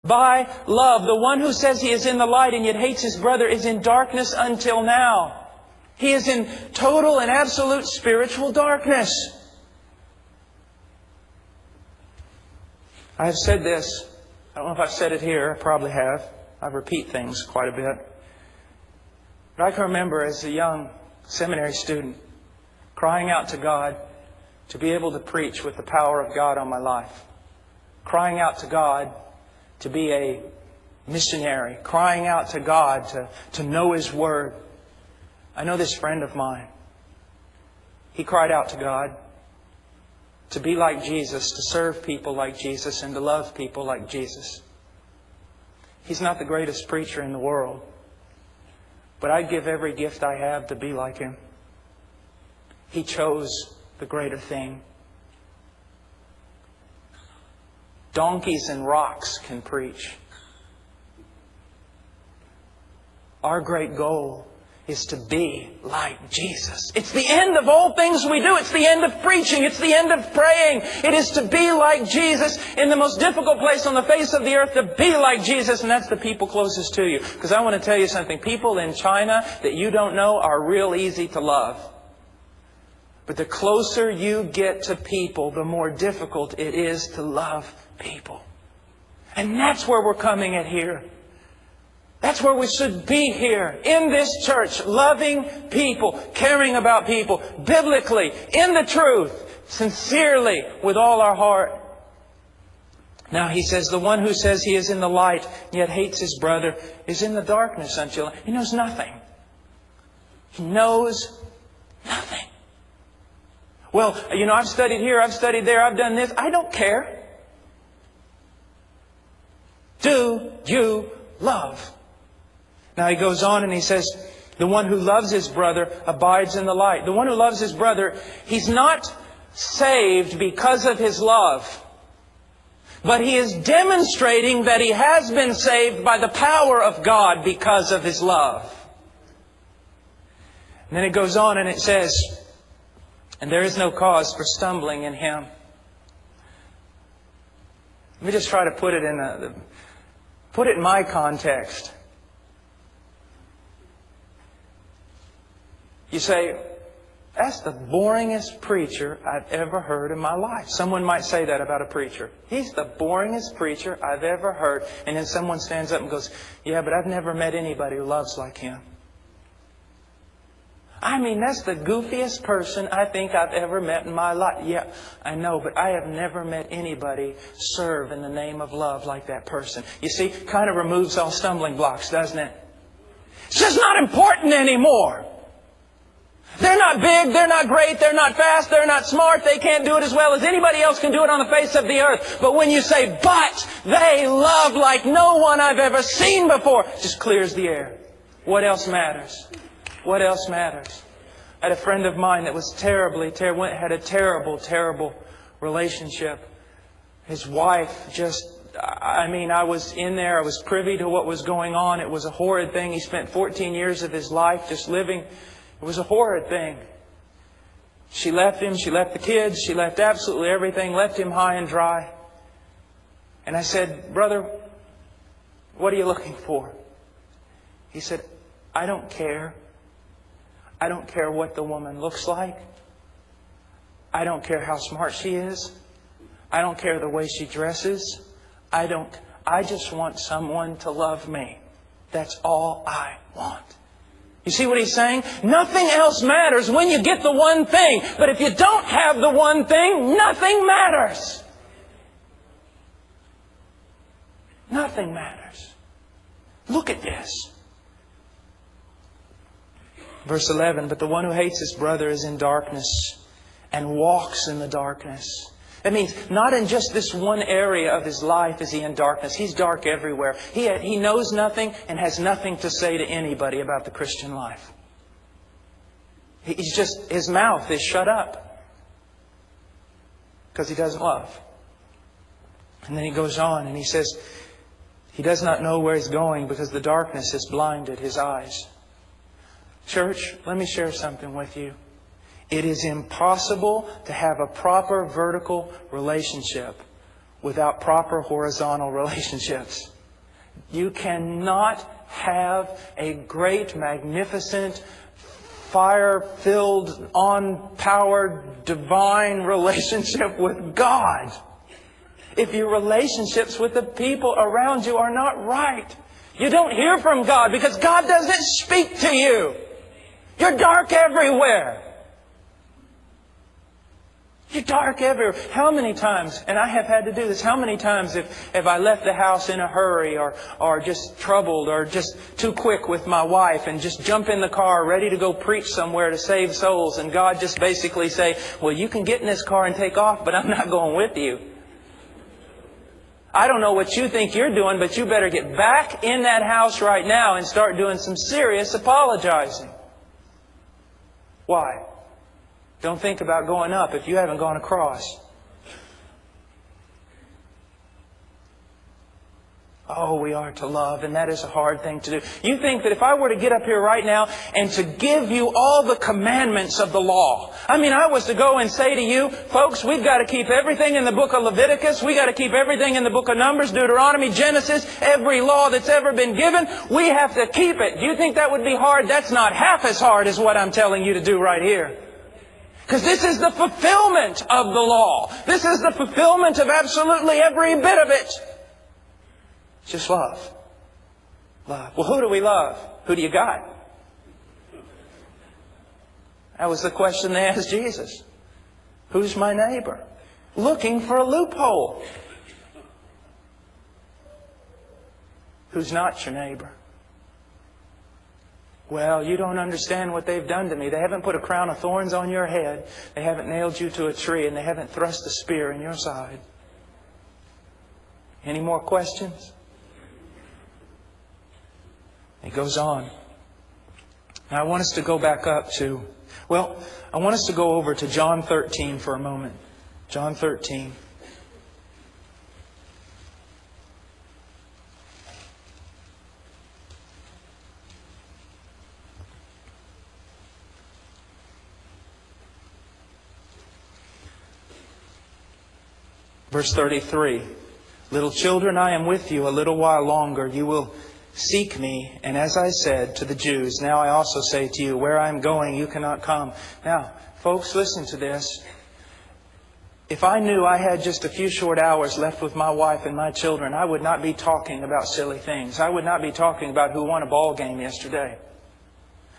by love. The one who says he is in the light and yet hates his brother is in darkness until now. He is in total and absolute spiritual darkness. I have said this. I don't know if I've said it here. I probably have. I repeat things quite a bit. But I can remember as a young seminary student crying out to God to be able to preach with the power of God on my life. Crying out to God to be a missionary. Crying out to God to know His Word. I know this friend of mine. He cried out to God to be like Jesus, to serve people like Jesus, and to love people like Jesus. He's not the greatest preacher in the world, but I'd give every gift I have to be like him. He chose the greater thing. Donkeys and rocks can preach. Our great goal is to be like Jesus. It's the end of all things we do. It's the end of preaching. It's the end of praying. It is to be like Jesus in the most difficult place on the face of the earth, to be like Jesus, and that's the people closest to you. Because I want to tell you something. People in China that you don't know are real easy to love. But the closer you get to people, the more difficult it is to love people. And that's where we're coming at here. That's where we should be here, in this church, loving people, caring about people, biblically, in the truth, sincerely, with all our heart. Now he says, the one who says he is in the light, yet hates his brother, is in the darkness until he knows nothing. He knows nothing. Well, I've studied here, I've studied there, I've done this. I don't care. Do you love? Now he goes on and he says, the one who loves his brother abides in the light. The one who loves his brother, he's not saved because of his love. But he is demonstrating that he has been saved by the power of God because of his love. And then it goes on and it says, and there is no cause for stumbling in him. Let me just try to put it in my context. You say, that's the boringest preacher I've ever heard in my life. Someone might say that about a preacher. He's the boringest preacher I've ever heard. And then someone stands up and goes, yeah, but I've never met anybody who loves like him. I mean, that's the goofiest person I think I've ever met in my life. Yeah, I know, but I have never met anybody serve in the name of love like that person. You see, kind of removes all stumbling blocks, doesn't it? It's just not important anymore. They're not big, they're not great, they're not fast, they're not smart, they can't do it as well as anybody else can do it on the face of the earth. But when you say, but they love like no one I've ever seen before, it just clears the air. What else matters? What else matters? I had a friend of mine that was had a terrible relationship. His wife I was in there, I was privy to what was going on. It was a horrid thing. He spent 14 years of his life just living. It was a horrid thing. She left him, she left the kids, she left absolutely everything, left him high and dry. And I said, brother, what are you looking for? He said, I don't care. I don't care what the woman looks like. I don't care how smart she is. I don't care the way she dresses. I just want someone to love me. That's all I want. You see what he's saying? Nothing else matters when you get the one thing. But if you don't have the one thing, nothing matters. Nothing matters. Look at this. Verse 11, but the one who hates his brother is in darkness and walks in the darkness. That means not in just this one area of his life is he in darkness. He's dark everywhere. He knows nothing and has nothing to say to anybody about the Christian life. His mouth is shut up because he doesn't love. And then he goes on and he says, he does not know where he's going because the darkness has blinded his eyes. Church, let me share something with you. It is impossible to have a proper vertical relationship without proper horizontal relationships. You cannot have a great, magnificent, fire-filled, on-powered, divine relationship with God if your relationships with the people around you are not right. You don't hear from God because God doesn't speak to you. You're dark everywhere. You're dark everywhere. How many times, and I have had to do this, how many times if I left the house in a hurry or just troubled or just too quick with my wife and just jump in the car ready to go preach somewhere to save souls, and God just basically say, well, you can get in this car and take off, but I'm not going with you. I don't know what you think you're doing, but you better get back in that house right now and start doing some serious apologizing. Why? Don't think about going up if you haven't gone across. Oh, we are to love, and that is a hard thing to do. You think that if I were to get up here right now and to give you all the commandments of the law, I mean, I was to go and say to you, folks, we've got to keep everything in the book of Leviticus, we've got to keep everything in the book of Numbers, Deuteronomy, Genesis, every law that's ever been given, we have to keep it. Do you think that would be hard? That's not half as hard as what I'm telling you to do right here. Because this is the fulfillment of the law. This is the fulfillment of absolutely every bit of it. Just love. Love. Well, who do we love? Who do you got? That was the question they asked Jesus. Who's my neighbor? Looking for a loophole. Who's not your neighbor? Well, you don't understand what they've done to me. They haven't put a crown of thorns on your head. They haven't nailed you to a tree, and they haven't thrust a spear in your side. Any more questions? It goes on. Now I want us to go back up to, I want us to go over to John 13 for a moment. John 13. Verse 33. Little children, I am with you a little while longer. You will seek me, and as I said to the Jews, now I also say to you, where I am going, you cannot come. Now, folks, listen to this. If I knew I had just a few short hours left with my wife and my children, I would not be talking about silly things. I would not be talking about who won a ball game yesterday.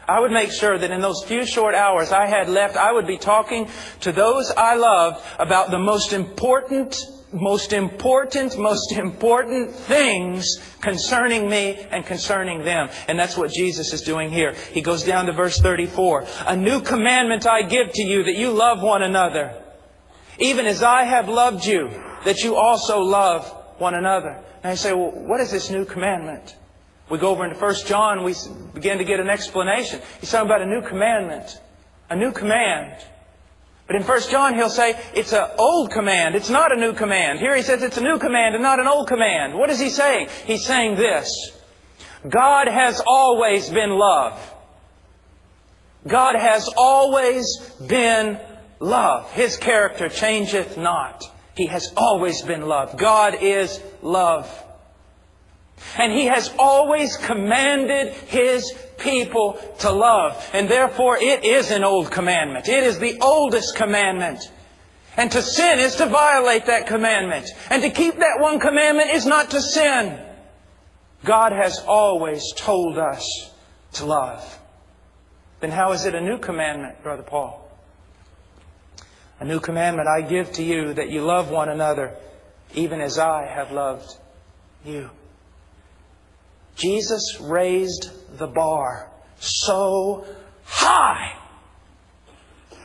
I would make sure that in those few short hours I had left, I would be talking to those I loved about the most important things concerning me and concerning them. And that's what Jesus is doing here. He goes down to verse 34. A new commandment I give to you, that you love one another, even as I have loved you, that you also love one another. Now you say, well, what is this new commandment? We go over into 1 John, we begin to get an explanation. He's talking about a new commandment. A new command. But in 1 John he'll say it's an old command. It's not a new command. Here he says it's a new command and not an old command. What is he saying? He's saying this. God has always been love. God has always been love. His character changeth not. He has always been love. God is love. And He has always commanded His people to love. And therefore it is an old commandment. It is the oldest commandment. And to sin is to violate that commandment. And to keep that one commandment is not to sin. God has always told us to love. Then how is it a new commandment, Brother Paul? A new commandment I give to you, that you love one another, even as I have loved you. Jesus raised the bar so high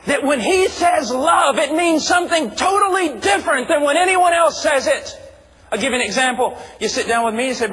that when He says love, it means something totally different than when anyone else says it. I'll give you an example. You sit down with me and say,